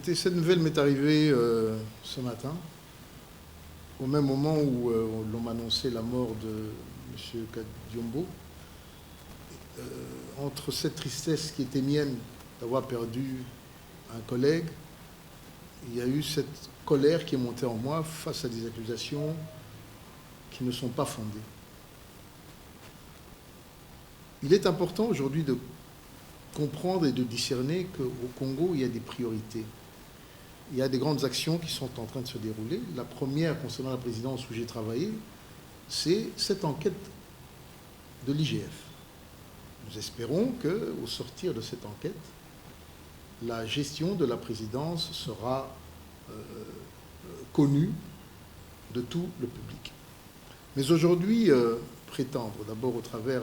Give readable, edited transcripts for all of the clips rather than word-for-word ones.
Écoutez, cette nouvelle m'est arrivée ce matin, au même moment où l'on m'annonçait la mort de M. Kadiombo. Entre cette tristesse qui était mienne d'avoir perdu un collègue, il y a eu cette colère qui est montée en moi face à des accusations qui ne sont pas fondées. Il est important aujourd'hui de comprendre et de discerner qu'au Congo, il y a des priorités. Il y a des grandes actions qui sont en train de se dérouler. La première, concernant la présidence où j'ai travaillé, c'est cette enquête de l'IGF. Nous espérons qu'au sortir de cette enquête, la gestion de la présidence sera connue de tout le public. Mais aujourd'hui, prétendre, d'abord au travers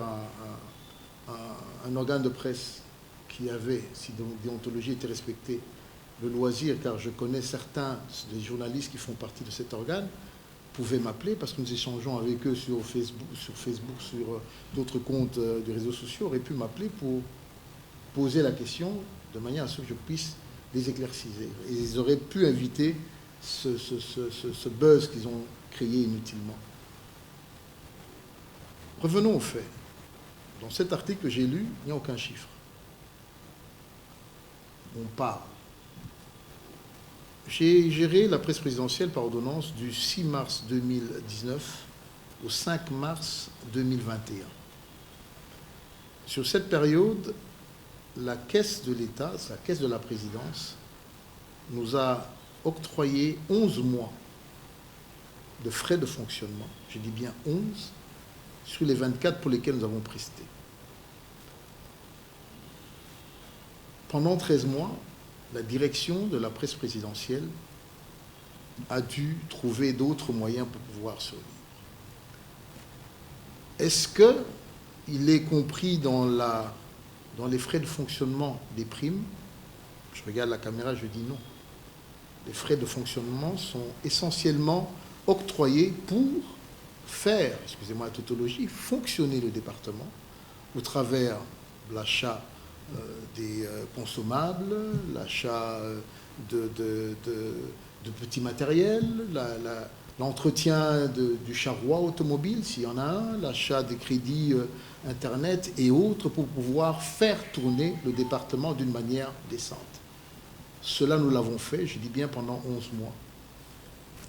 un organe de presse qui avait, si la déontologie était respectée, le loisir, car je connais certains des journalistes qui font partie de cet organe, pouvaient m'appeler parce que nous échangeons avec eux sur Facebook, sur d'autres comptes des réseaux sociaux, auraient pu m'appeler pour poser la question de manière à ce que je puisse les éclaircir. Et ils auraient pu inviter ce buzz qu'ils ont créé inutilement. Revenons aux faits. Dans cet article que j'ai lu, il n'y a aucun chiffre. On parle. J'ai géré la presse présidentielle par ordonnance du 6 mars 2019 au 5 mars 2021. Sur cette période, la caisse de l'État, la caisse de la présidence, nous a octroyé 11 mois de frais de fonctionnement. Je dis bien 11, sur les 24 pour lesquels nous avons presté. Pendant 13 mois, la direction de la presse présidentielle a dû trouver d'autres moyens pour pouvoir survivre. Est-ce qu'il est compris dans les frais de fonctionnement des primes? Je regarde la caméra, je dis non. Les frais de fonctionnement sont essentiellement octroyés pour faire, excusez-moi la tautologie, fonctionner le département au travers de l'achat des consommables, l'achat de petits matériels, l'entretien du charroi automobile, s'il y en a un, l'achat des crédits Internet et autres pour pouvoir faire tourner le département d'une manière décente. Cela, nous l'avons fait, je dis bien pendant 11 mois.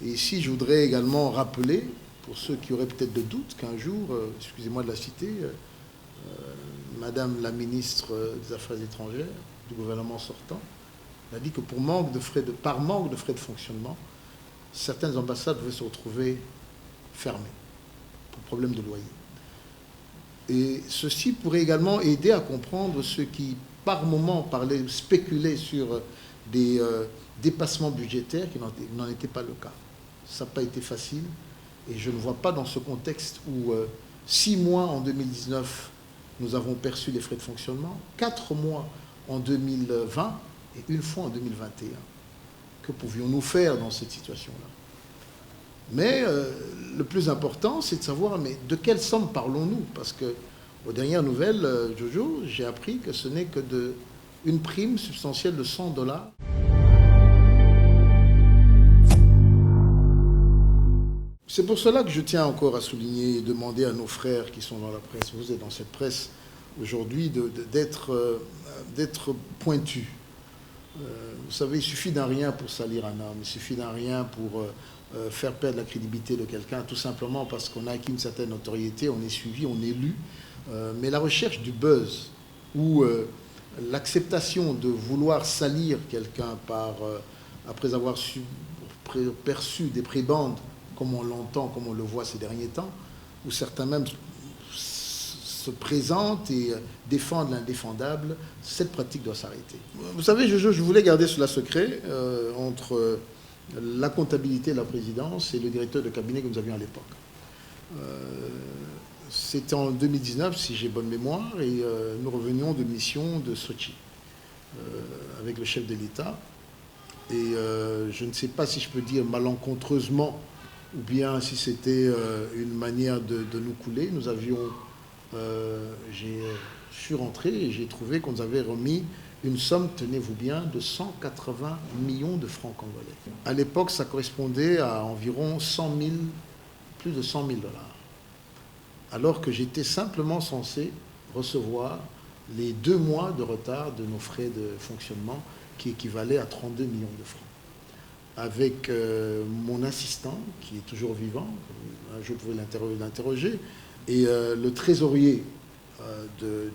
Et ici, je voudrais également rappeler, pour ceux qui auraient peut-être de doutes, qu'un jour, excusez-moi de la citer, Madame la ministre des Affaires étrangères du gouvernement sortant a dit que par manque de frais de fonctionnement, certaines ambassades pouvaient se retrouver fermées pour problème de loyer. Et ceci pourrait également aider à comprendre ceux qui, par moment, spéculaient sur des dépassements budgétaires qui n'en étaient pas le cas. Ça n'a pas été facile et je ne vois pas dans ce contexte où 6 mois en 2019, nous avons perçu les frais de fonctionnement, 4 mois en 2020 et 1 fois en 2021. Que pouvions-nous faire dans cette situation-là? Mais le plus important, c'est de savoir mais de quelle somme parlons-nous? Parce que, aux dernières nouvelles, Jojo, j'ai appris que ce n'est que une prime substantielle de $100. C'est pour cela que je tiens encore à souligner et demander à nos frères qui sont dans la presse, vous êtes dans cette presse aujourd'hui, d'être pointus. Vous savez, il suffit d'un rien pour salir un homme, il suffit d'un rien pour faire perdre la crédibilité de quelqu'un, tout simplement parce qu'on a acquis une certaine notoriété, on est suivi, on est lu. Mais la recherche du buzz ou l'acceptation de vouloir salir quelqu'un après avoir perçu des prébendes, comme on l'entend, comme on le voit ces derniers temps, où certains même se présentent et défendent l'indéfendable, cette pratique doit s'arrêter. Vous savez, je voulais garder cela secret entre la comptabilité de la présidence et le directeur de cabinet que nous avions à l'époque. C'était en 2019, si j'ai bonne mémoire, et nous revenions de mission de Sochi avec le chef de l'État. Et je ne sais pas si je peux dire malencontreusement ou bien si c'était une manière de nous couler. Je suis rentré et j'ai trouvé qu'on nous avait remis une somme, tenez-vous bien, de 180 millions de francs congolais. À l'époque, ça correspondait à environ 100 000, plus de 100 000 $, alors que j'étais simplement censé recevoir les 2 mois de retard de nos frais de fonctionnement, qui équivalaient à 32 millions de francs. Avec mon assistant, qui est toujours vivant, je pouvais l'interroger, et le trésorier du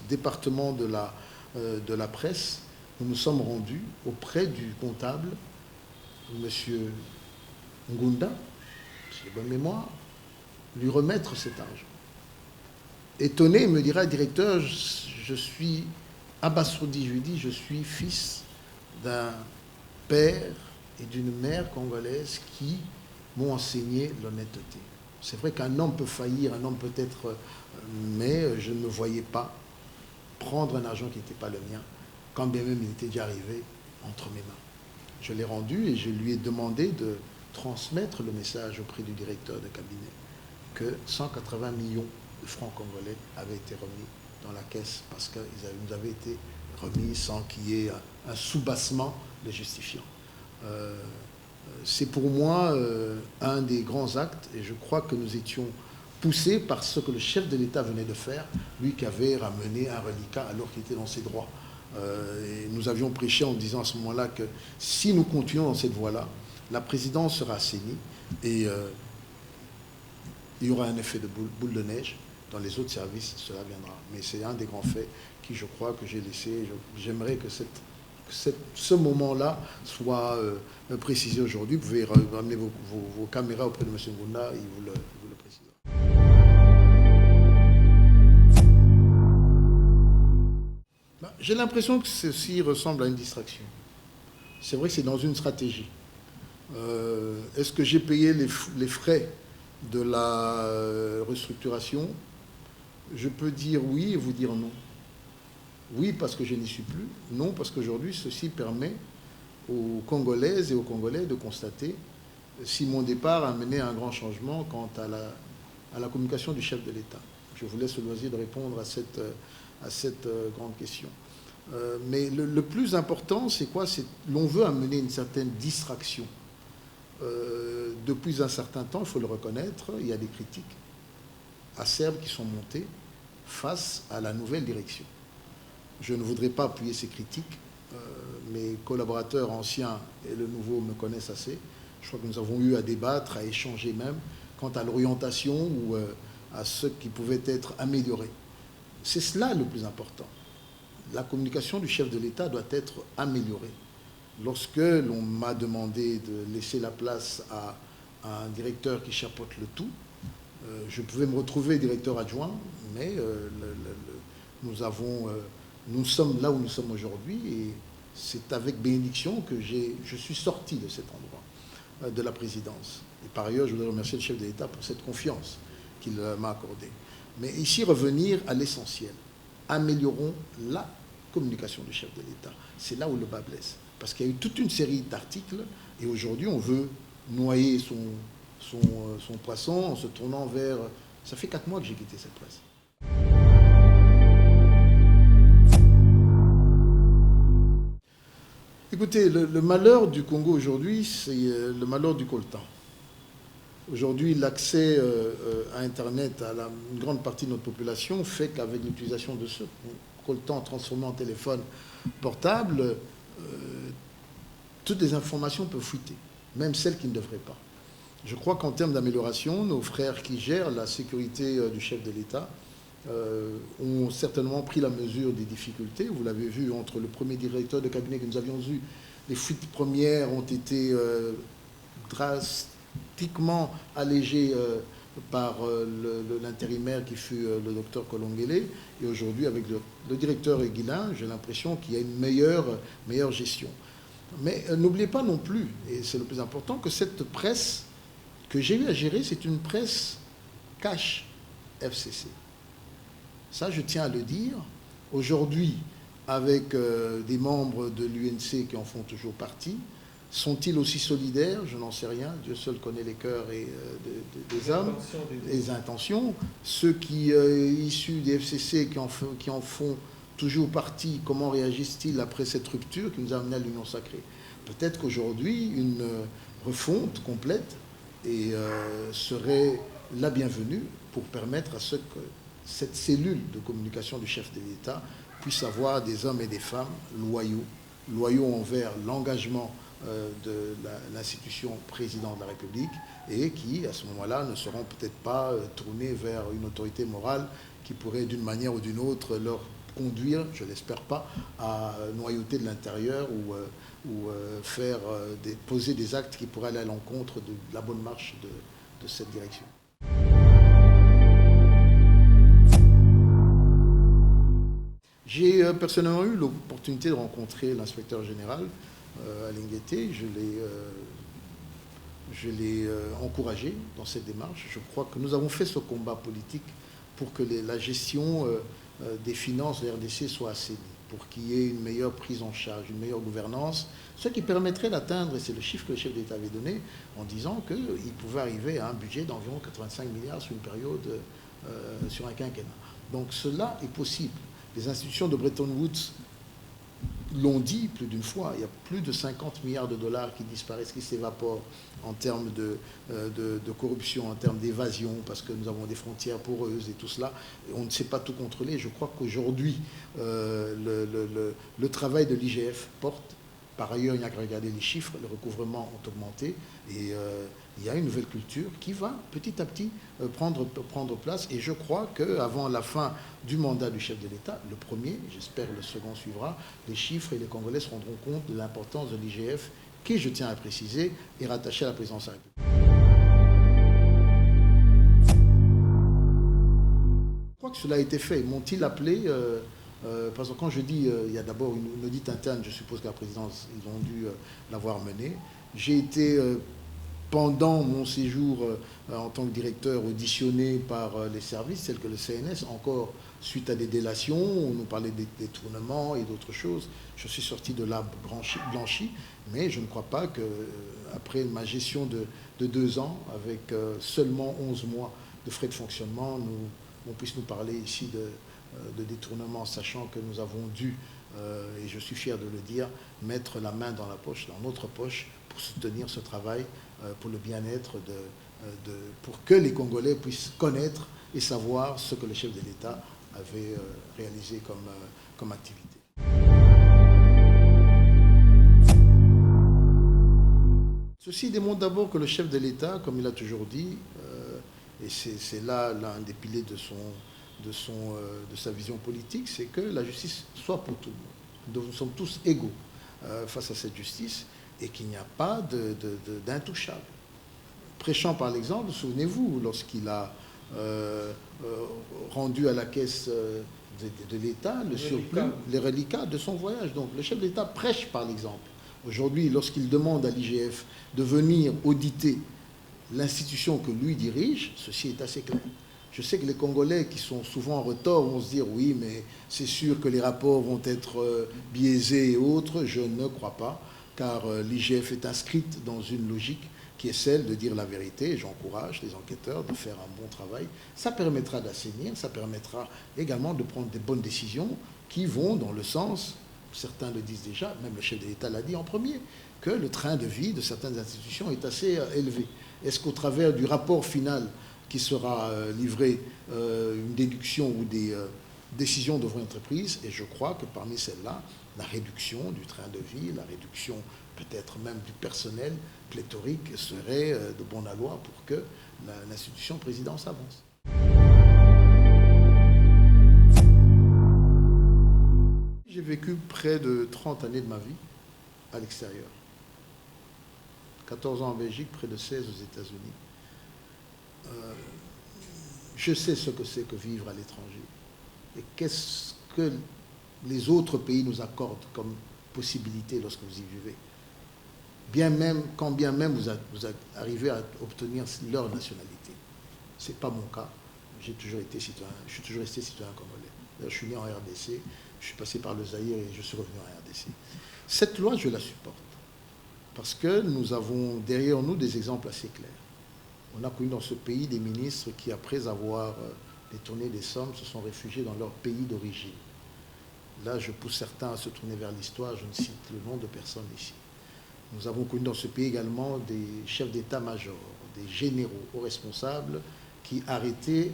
département de la presse, nous nous sommes rendus auprès du comptable, M. Ngunda, si j'ai bonne mémoire, lui remettre cet argent. Étonné, il me dira, directeur, je suis abasourdi, je lui dis, je suis fils d'un père et d'une mère congolaise qui m'ont enseigné l'honnêteté. C'est vrai qu'un homme peut faillir, un homme peut être... mais je ne me voyais pas prendre un argent qui n'était pas le mien, quand bien même il était déjà arrivé entre mes mains. Je l'ai rendu et je lui ai demandé de transmettre le message auprès du directeur de cabinet que 180 millions de francs congolais avaient été remis dans la caisse parce qu'ils nous avaient été remis sans qu'il y ait un soubassement les justifiant. C'est pour moi un des grands actes et je crois que nous étions poussés par ce que le chef de l'État venait de faire, lui qui avait ramené un reliquat alors qu'il était dans ses droits. Et nous avions prêché en disant à ce moment-là que si nous continuons dans cette voie-là, la présidence sera assainie et il y aura un effet de boule de neige. Dans les autres services, cela viendra. Mais c'est un des grands faits qui, je crois, que j'ai laissé. J'aimerais que ce moment-là soit précisé aujourd'hui. Vous pouvez ramener vos caméras auprès de M. Ngunda, il vous le précisera. J'ai l'impression que ceci ressemble à une distraction. C'est vrai que c'est dans une stratégie. Est-ce que j'ai payé les frais de la restructuration? Je peux dire oui et vous dire non. Oui, parce que je n'y suis plus. Non, parce qu'aujourd'hui, ceci permet aux Congolaises et aux Congolais de constater si mon départ a mené à un grand changement quant à la communication du chef de l'État. Je vous laisse le loisir de répondre à cette grande question. Mais le plus important, c'est quoi? C'est l'on veut amener une certaine distraction. Depuis un certain temps, il faut le reconnaître, il y a des critiques acerbes qui sont montées face à la nouvelle direction. Je ne voudrais pas appuyer ces critiques. Mes collaborateurs anciens et le nouveau me connaissent assez. Je crois que nous avons eu à débattre, à échanger même, quant à l'orientation ou à ce qui pouvait être amélioré. C'est cela le plus important. La communication du chef de l'État doit être améliorée. Lorsque l'on m'a demandé de laisser la place à un directeur qui chapeaute le tout, je pouvais me retrouver directeur adjoint, mais nous sommes là où nous sommes aujourd'hui et c'est avec bénédiction que je suis sorti de cet endroit, de la présidence. Et par ailleurs, je voudrais remercier le chef de l'État pour cette confiance qu'il m'a accordée. Mais ici, revenir à l'essentiel. Améliorons la communication du chef de l'État. C'est là où le bas blesse. Parce qu'il y a eu toute une série d'articles et aujourd'hui, on veut noyer son poisson en se tournant vers... Ça fait 4 mois que j'ai quitté cette presse. Écoutez, le malheur du Congo aujourd'hui, c'est le malheur du coltan. Aujourd'hui, l'accès à Internet à une grande partie de notre population fait qu'avec l'utilisation de ce coltan transformé en téléphone portable, toutes les informations peuvent fuiter, même celles qui ne devraient pas. Je crois qu'en termes d'amélioration, nos frères qui gèrent la sécurité du chef de l'État ont certainement pris la mesure des difficultés. Vous l'avez vu entre le premier directeur de cabinet que nous avions eu, les fuites premières ont été drastiquement allégées par l'intérimaire qui fut le docteur Kolongele. Et aujourd'hui, avec le directeur Aiguilin, j'ai l'impression qu'il y a une meilleure gestion. Mais n'oubliez pas non plus, et c'est le plus important, que cette presse que j'ai eu à gérer, c'est une presse cash FCC. Ça, je tiens à le dire. Aujourd'hui, avec des membres de l'UNC qui en font toujours partie, sont-ils aussi solidaires? Je n'en sais rien. Dieu seul connaît les cœurs et des hommes, les intentions. Ceux qui, issus des FCC, qui en font toujours partis, comment réagissent-ils après cette rupture qui nous a amené à l'union sacrée? Peut-être qu'aujourd'hui, une refonte complète serait la bienvenue pour permettre à ce que cette cellule de communication du chef de l'État puisse avoir des hommes et des femmes loyaux envers l'engagement de l'institution président de la République et qui, à ce moment-là, ne seront peut-être pas tournés vers une autorité morale qui pourrait, d'une manière ou d'une autre, leur conduire, je ne l'espère pas, à noyauter de l'intérieur ou poser des actes qui pourraient aller à l'encontre de la bonne marche de cette direction. J'ai personnellement eu l'opportunité de rencontrer l'inspecteur général Alain Guettet. Je l'ai encouragé dans cette démarche. Je crois que nous avons fait ce combat politique pour que la gestion des finances de la RDC soit assainie, pour qu'il y ait une meilleure prise en charge, une meilleure gouvernance, ce qui permettrait d'atteindre, et c'est le chiffre que le chef d'État avait donné, en disant qu'il pouvait arriver à un budget d'environ 85 milliards sur une période, sur un quinquennat. Donc cela est possible. Les institutions de Bretton Woods l'ont dit plus d'une fois, il y a plus de 50 milliards de dollars qui disparaissent, qui s'évaporent en termes de corruption, en termes d'évasion, parce que nous avons des frontières poreuses et tout cela. Et on ne sait pas tout contrôler. Je crois qu'aujourd'hui, le travail de l'IGF porte. Par ailleurs, il n'y a qu'à regarder les chiffres, les recouvrements ont augmenté et il y a une nouvelle culture qui va petit à petit prendre place. Et je crois qu'avant la fin du mandat du chef de l'État, le premier, j'espère le second suivra, les chiffres et les Congolais se rendront compte de l'importance de l'IGF qui, je tiens à préciser, est rattaché à la présidence de la République. Je crois que cela a été fait. M'ont-ils appelé parce que quand je dis il y a d'abord une audit interne, je suppose que la présidence, ils ont dû l'avoir menée. J'ai été, pendant mon séjour en tant que directeur, auditionné par les services, tels que le CNS, encore suite à des délations, on nous parlait des détournements et d'autres choses. Je suis sorti de là blanchi, mais je ne crois pas qu'après ma gestion de 2 ans, avec seulement 11 mois de frais de fonctionnement, on puisse nous parler ici de détournement, sachant que nous avons dû, et je suis fier de le dire, mettre la main dans notre poche, pour soutenir ce travail, pour le bien-être, pour que les Congolais puissent connaître et savoir ce que le chef de l'État avait réalisé comme activité. Ceci démontre d'abord que le chef de l'État, comme il a toujours dit, et c'est là l'un des piliers de sa vision politique, c'est que la justice soit pour tout le monde. Nous sommes tous égaux face à cette justice et qu'il n'y a pas d'intouchable. Prêchant par l'exemple, souvenez-vous, lorsqu'il a rendu à la caisse de l'État le surplus, les reliquats de son voyage. Donc le chef de l'État prêche par l'exemple. Aujourd'hui, lorsqu'il demande à l'IGF de venir auditer l'institution que lui dirige, ceci est assez clair. Je sais que les Congolais qui sont souvent en retort vont se dire « oui, mais c'est sûr que les rapports vont être biaisés et autres ». Je ne crois pas, car l'IGF est inscrite dans une logique qui est celle de dire la vérité. J'encourage les enquêteurs de faire un bon travail. Ça permettra d'assainir, ça permettra également de prendre des bonnes décisions qui vont dans le sens, certains le disent déjà, même le chef de l'État l'a dit en premier, que le train de vie de certaines institutions est assez élevé. Est-ce qu'au travers du rapport final qui sera livré, une déduction ou des décisions devront être prises? Et je crois que parmi celles-là, la réduction du train de vie, la réduction peut-être même du personnel pléthorique serait de bon aloi pour que l'institution présidence avance. J'ai vécu près de 30 années de ma vie à l'extérieur. 14 ans en Belgique, près de 16 aux États-Unis. Je sais ce que c'est que vivre à l'étranger. Et qu'est-ce que les autres pays nous accordent comme possibilité lorsque vous y vivez. Quand bien même vous arrivez à obtenir leur nationalité. Ce n'est pas mon cas. Je suis toujours resté citoyen congolais. Je suis né en RDC, je suis passé par le Zaïre et je suis revenu en RDC. Cette loi, je la supporte. Parce que nous avons derrière nous des exemples assez clairs. On a connu dans ce pays des ministres qui, après avoir détourné des sommes, se sont réfugiés dans leur pays d'origine. là je pousse certains à se tourner vers l'histoire, je ne cite le nom de personne ici. Nous avons connu dans ce pays également des chefs d'état-major, des généraux hauts responsables qui, arrêtés,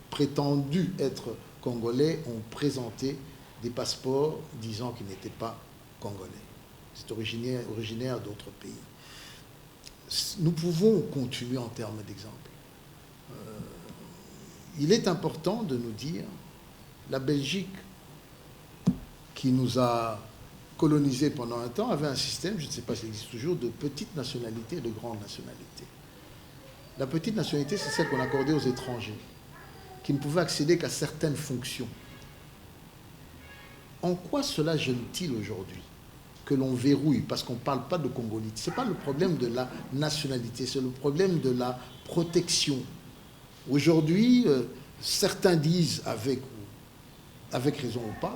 prétendus être congolais, ont présenté des passeports disant qu'ils n'étaient pas congolais. C'est originaire d'autres pays. Nous pouvons continuer en termes d'exemple. Il est important de nous dire, la Belgique, qui nous a colonisés pendant un temps, avait un système, je ne sais pas s'il existe toujours, de petite nationalité et de grande nationalité. La petite nationalité, c'est celle qu'on accordait aux étrangers, qui ne pouvaient accéder qu'à certaines fonctions. En quoi cela gêne-t-il aujourd'hui que l'on verrouille, parce qu'on ne parle pas de congolite? Ce n'est pas le problème de la nationalité, c'est le problème de la protection. Aujourd'hui, certains disent, avec raison ou pas,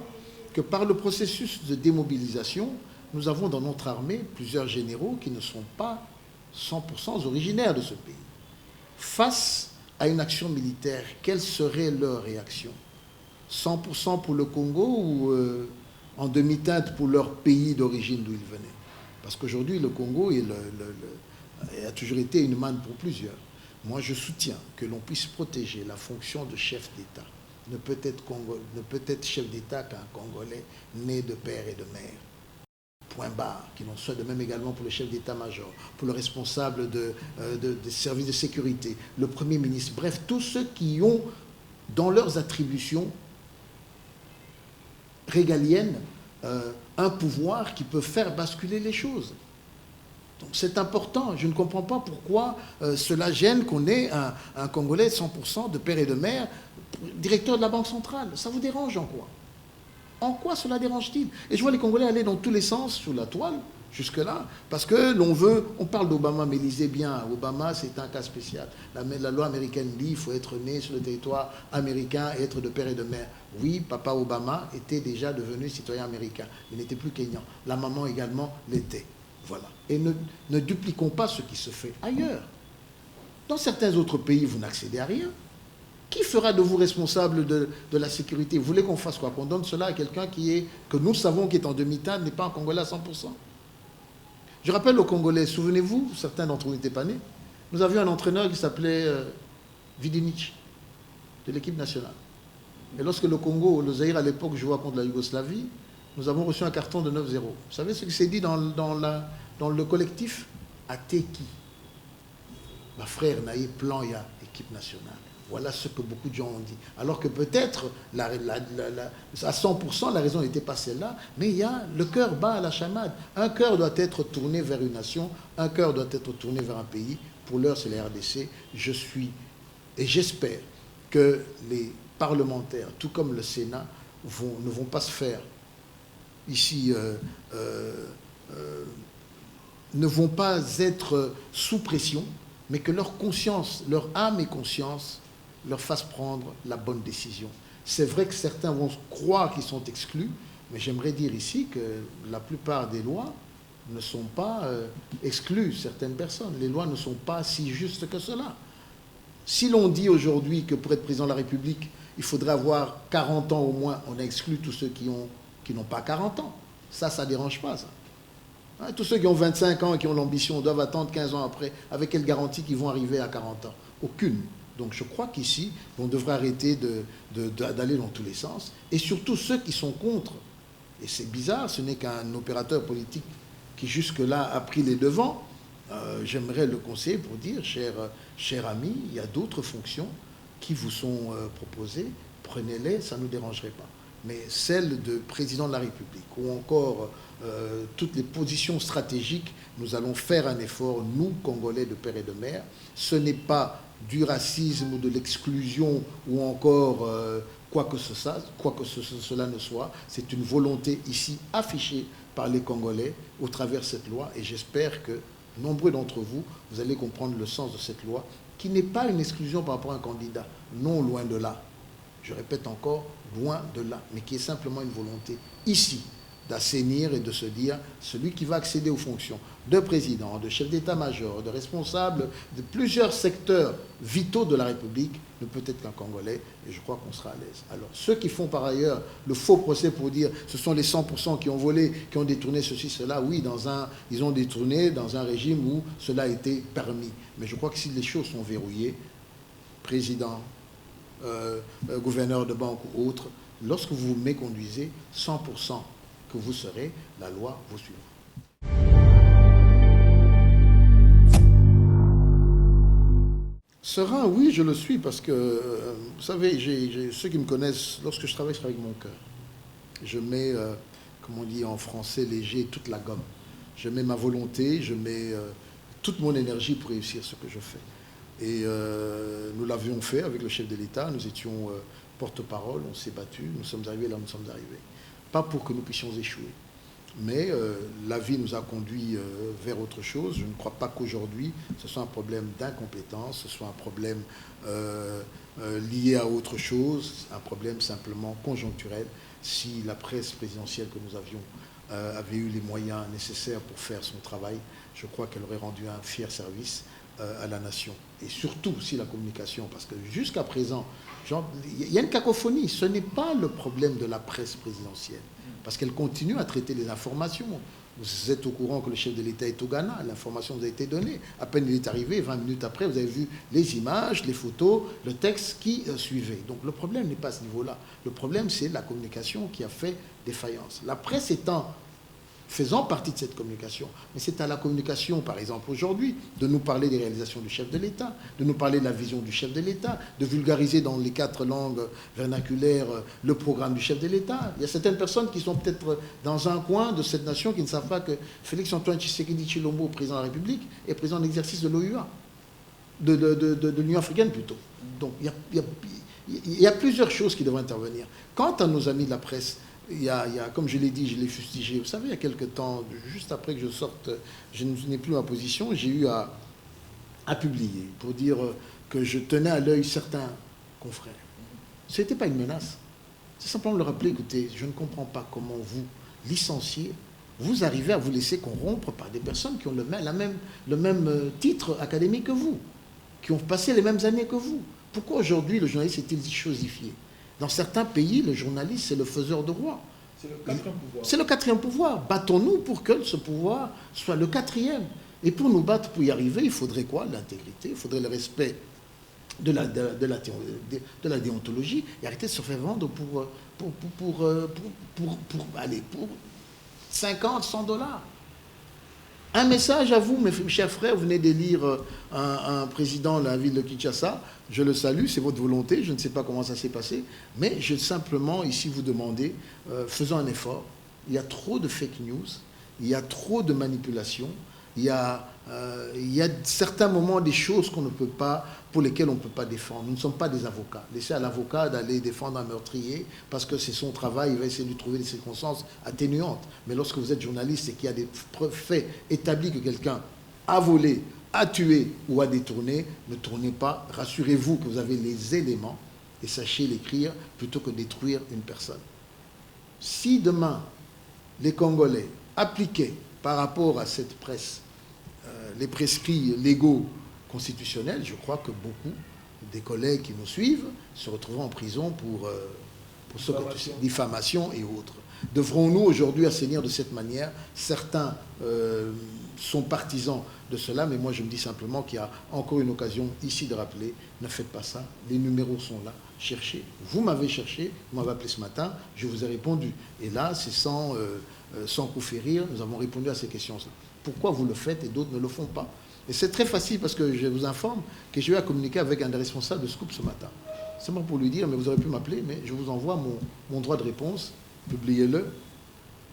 que par le processus de démobilisation, nous avons dans notre armée plusieurs généraux qui ne sont pas 100% originaires de ce pays. Face à une action militaire, quelle serait leur réaction? 100% pour le Congo ou en demi-teinte pour leur pays d'origine d'où ils venaient? Parce qu'aujourd'hui, le Congo a toujours été une manne pour plusieurs. Moi, je soutiens que l'on puisse protéger la fonction de chef d'État. Ne peut être chef d'État qu'un Congolais né de père et de mère. Point barre. Qu'il en soit de même également pour le chef d'état-major, pour le responsable des services de sécurité, le Premier ministre. Bref, tous ceux qui ont dans leurs attributions régaliennes un pouvoir qui peut faire basculer les choses. Donc c'est important. Je ne comprends pas pourquoi cela gêne qu'on ait un Congolais 100% de père et de mère, directeur de la Banque centrale. Ça vous dérange en quoi? En quoi cela dérange-t-il? Et je vois les Congolais aller dans tous les sens sur la toile, jusque-là, parce que on parle d'Obama, mais lisez bien, Obama c'est un cas spécial. La loi américaine dit qu'il faut être né sur le territoire américain et être de père et de mère. Oui, papa Obama était déjà devenu citoyen américain. Il n'était plus kényan. La maman également l'était. Voilà. Et ne dupliquons pas ce qui se fait ailleurs. Dans certains autres pays, vous n'accédez à rien. Qui fera de vous responsable de la sécurité? Vous voulez qu'on fasse quoi? Qu'on donne cela à quelqu'un que nous savons qui est en demi-teinte, n'est pas un Congolais à 100%. Je rappelle aux Congolais, souvenez-vous, certains d'entre vous n'étaient pas nés, nous avions un entraîneur qui s'appelait Vidinic, de l'équipe nationale. Et lorsque le Congo, le Zaïre à l'époque jouait contre la Yougoslavie, nous avons reçu un carton de 9-0. Vous savez ce qui s'est dit dans le collectif? Ateki. Ma frère Naïe Plan, il y a équipe nationale. Voilà ce que beaucoup de gens ont dit. Alors que peut-être, à 100%, la raison n'était pas celle-là, mais il y a le cœur bat à la chamade. Un cœur doit être tourné vers une nation, un cœur doit être tourné vers un pays. Pour l'heure, c'est la RDC. Je suis, et j'espère que les parlementaires, tout comme le Sénat, ne vont pas se faire ici, ne vont pas être sous pression, mais que leur conscience, leur âme et conscience leur fassent prendre la bonne décision. C'est vrai que certains vont croire qu'ils sont exclus, mais j'aimerais dire ici que la plupart des lois ne sont pas exclues certaines personnes. Les lois ne sont pas si justes que cela. Si l'on dit aujourd'hui que pour être président de la République, il faudrait avoir 40 ans au moins, on a exclu tous ceux qui n'ont pas 40 ans. Ça ne dérange pas, ça. Hein, tous ceux qui ont 25 ans et qui ont l'ambition doivent attendre 15 ans après. Avec quelle garantie qu'ils vont arriver à 40 ans? Aucune. Donc je crois qu'ici, on devrait arrêter d'aller dans tous les sens. Et surtout ceux qui sont contre. Et c'est bizarre, ce n'est qu'un opérateur politique qui jusque-là a pris les devants. J'aimerais le conseiller pour dire, cher ami, il y a d'autres fonctions qui vous sont proposées. Prenez-les, ça ne nous dérangerait pas. Mais celle de président de la République, ou encore toutes les positions stratégiques, nous allons faire un effort, nous, Congolais de père et de mère. Ce n'est pas du racisme ou de l'exclusion ou encore quoi que cela ne soit. C'est une volonté ici affichée par les Congolais au travers de cette loi. Et j'espère que nombreux d'entre vous, vous allez comprendre le sens de cette loi, qui n'est pas une exclusion par rapport à un candidat. Non, loin de là. Je répète encore, loin de là, mais qui est simplement une volonté ici d'assainir et de se dire, celui qui va accéder aux fonctions de président, de chef d'état-major, de responsable de plusieurs secteurs vitaux de la République ne peut être qu'un Congolais, et je crois qu'on sera à l'aise. Alors, ceux qui font par ailleurs le faux procès pour dire ce sont les 100% qui ont volé, qui ont détourné ceci, cela, oui, ils ont détourné dans un régime où cela a été permis. Mais je crois que si les choses sont verrouillées, président, gouverneur de banque ou autre, lorsque vous vous méconduisez, 100% que vous serez, la loi vous suivra. Serein, oui, je le suis, parce que, vous savez, ceux qui me connaissent, lorsque je travaille avec mon cœur. Je mets, comme on dit en français, léger, toute la gomme. Je mets ma volonté, je mets toute mon énergie pour réussir ce que je fais. Et nous l'avions fait avec le chef de l'État, nous étions porte-parole, on s'est battu, nous sommes arrivés là où nous sommes arrivés. Pas pour que nous puissions échouer. Mais la vie nous a conduits vers autre chose. Je ne crois pas qu'aujourd'hui, ce soit un problème d'incompétence, ce soit un problème lié à autre chose, un problème simplement conjoncturel. Si la presse présidentielle que nous avions avait eu les moyens nécessaires pour faire son travail, je crois qu'elle aurait rendu un fier service à la nation. Et surtout si la communication, parce que jusqu'à présent, il y a une cacophonie. Ce n'est pas le problème de la presse présidentielle, parce qu'elle continue à traiter les informations. Vous êtes au courant que le chef de l'État est au Ghana, l'information vous a été donnée. À peine il est arrivé, 20 minutes après, vous avez vu les images, les photos, le texte qui suivait. Donc le problème n'est pas à ce niveau-là. Le problème, c'est la communication qui a fait défaillance. La presse faisant partie de cette communication. Mais c'est à la communication, par exemple, aujourd'hui, de nous parler des réalisations du chef de l'État, de nous parler de la vision du chef de l'État, de vulgariser dans les 4 langues vernaculaires le programme du chef de l'État. Il y a certaines personnes qui sont peut-être dans un coin de cette nation qui ne savent pas que Félix-Antoine Tshisekedi Tshilombo, président de la République, est président d'exercice de l'OUA, de l'Union africaine plutôt. Donc il y a plusieurs choses qui devraient intervenir. Quant à nos amis de la presse, il y a, comme je l'ai dit, je l'ai fustigé. Vous savez, il y a quelque temps, juste après que je sorte, je n'ai plus ma position, j'ai eu à publier pour dire que je tenais à l'œil certains confrères. Ce n'était pas une menace. C'est simplement le rappeler, écoutez, je ne comprends pas comment vous, licenciez, vous arrivez à vous laisser corrompre par des personnes qui ont le même titre académique que vous, qui ont passé les mêmes années que vous. Pourquoi aujourd'hui le journaliste est-il chosifié ? Dans certains pays, le journaliste, c'est le faiseur de roi. C'est le 4e pouvoir. C'est le 4e pouvoir. Battons-nous pour que ce pouvoir soit le 4e. Et pour nous battre, pour y arriver, il faudrait quoi? L'intégrité, il faudrait le respect de la déontologie et arrêter de se faire vendre pour 50, 100 $. Un message à vous, mes chers frères, vous venez d'élire un président de la ville de Kinshasa. Je le salue, c'est votre volonté, je ne sais pas comment ça s'est passé, mais je simplement ici vous demander, faisons un effort. Il y a trop de fake news, il y a trop de manipulations, il y a certains moments des choses pour lesquelles on ne peut pas défendre. Nous ne sommes pas des avocats. Laissez à l'avocat d'aller défendre un meurtrier parce que c'est son travail, il va essayer de lui trouver des circonstances atténuantes. Mais lorsque vous êtes journaliste et qu'il y a des faits établis que quelqu'un a volé, a tué ou a détourné, ne tournez pas. Rassurez-vous que vous avez les éléments et sachez l'écrire plutôt que détruire une personne. Si demain, les Congolais appliquaient par rapport à cette presse les prescrits légaux constitutionnels, je crois que beaucoup des collègues qui nous suivent se retrouveront en prison pour diffamation et autres. Devrons-nous aujourd'hui assainir de cette manière? Certains sont partisans de cela, mais moi je me dis simplement qu'il y a encore une occasion ici de rappeler, ne faites pas ça, les numéros sont là, cherchez. Vous m'avez cherché, vous m'avez appelé ce matin, je vous ai répondu. Et là, c'est sans coup férir, nous avons répondu à ces questions-là. Pourquoi vous le faites et d'autres ne le font pas? Et c'est très facile parce que je vous informe que j'ai eu à communiquer avec un des responsables de Scoop ce matin. C'est moi pour lui dire, mais vous aurez pu m'appeler, mais je vous envoie mon droit de réponse, publiez-le.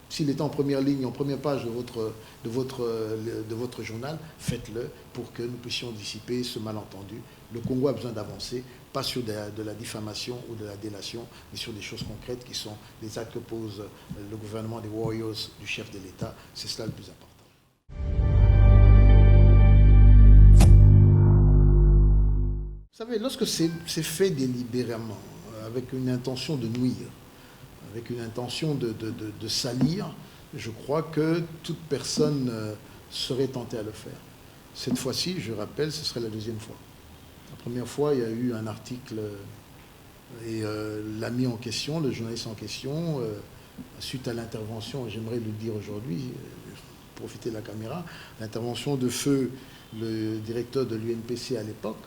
S'il est en première ligne, en première page de votre journal, faites-le pour que nous puissions dissiper ce malentendu. Le Congo a besoin d'avancer, pas sur de la diffamation ou de la délation, mais sur des choses concrètes qui sont les actes que pose le gouvernement des Warriors, du chef de l'État. C'est cela le plus important. Vous savez, lorsque c'est fait délibérément, avec une intention de nuire, avec une intention de salir, je crois que toute personne serait tentée à le faire. Cette fois-ci, je rappelle, ce serait la deuxième fois. La première fois, il y a eu un article et l'ami en question, le journaliste en question, suite à l'intervention, j'aimerais le dire aujourd'hui, profiter de la caméra, l'intervention de feu le directeur de l'UNPC à l'époque,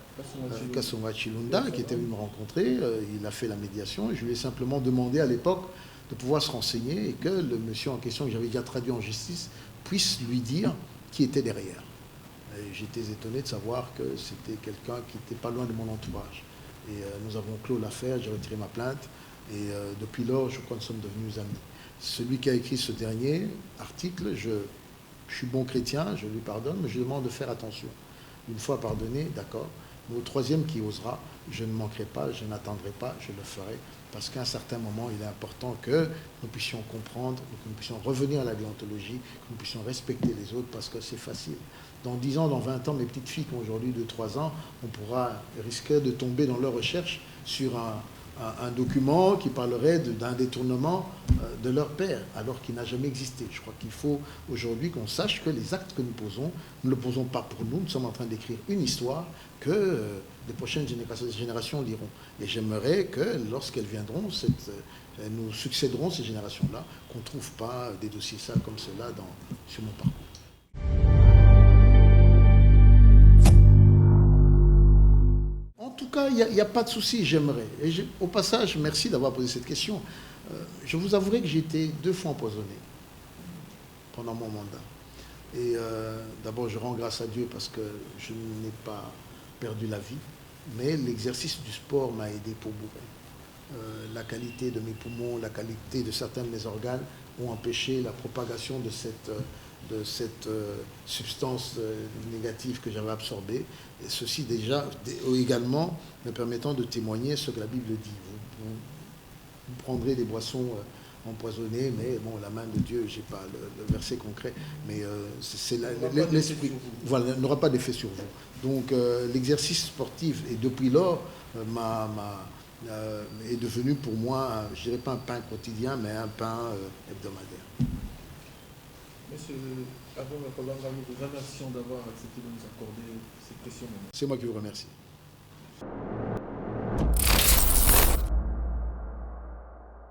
Kasonga Chilunda, qui était venu me rencontrer, il a fait la médiation et je lui ai simplement demandé à l'époque de pouvoir se renseigner et que le monsieur en question, que j'avais déjà traduit en justice, puisse lui dire qui était derrière. J'étais étonné de savoir que c'était quelqu'un qui n'était pas loin de mon entourage. Et nous avons clos l'affaire, j'ai retiré ma plainte et depuis lors, je crois que nous sommes devenus amis. Celui qui a écrit ce dernier article, je suis bon chrétien, je lui pardonne, mais je lui demande de faire attention. Une fois pardonné, d'accord, mais au troisième qui osera, je ne manquerai pas, je n'attendrai pas, je le ferai, parce qu'à un certain moment, il est important que nous puissions comprendre, que nous puissions revenir à la déontologie, que nous puissions respecter les autres, parce que c'est facile. Dans 10 ans, dans 20 ans, mes petites filles qui ont aujourd'hui 2-3 ans, on pourra risquer de tomber dans leur recherche sur un document qui parlerait d'un détournement de leur père, alors qu'il n'a jamais existé. Je crois qu'il faut aujourd'hui qu'on sache que les actes que nous posons, nous ne le posons pas pour nous, nous sommes en train d'écrire une histoire que les prochaines générations liront. Et j'aimerais que lorsqu'elles viendront, nous succéderons ces générations-là, qu'on ne trouve pas des dossiers sales comme cela sur mon parcours. En tout cas, il n'y a pas de souci, j'aimerais. Et au passage, merci d'avoir posé cette question. Je vous avouerai que j'ai été 2 fois empoisonné pendant mon mandat. Et d'abord, je rends grâce à Dieu parce que je n'ai pas perdu la vie, mais l'exercice du sport m'a aidé pour beaucoup. La qualité de mes poumons, la qualité de certains de mes organes ont empêché la propagation de cette substance négative que j'avais absorbée. Et ceci déjà également me permettant de témoigner ce que la Bible dit. Vous prendrez des boissons empoisonnées, mais bon, la main de Dieu, je n'ai pas le verset concret, mais c'est l'esprit. Voilà, n'aura pas d'effet sur vous. Donc l'exercice sportif, et depuis lors, est devenu pour moi, je ne dirais pas un pain quotidien, mais un pain hebdomadaire. Monsieur Abonga Kolanga, nous vous remercions d'avoir accepté de nous accorder ces précieux moments. C'est moi qui vous remercie.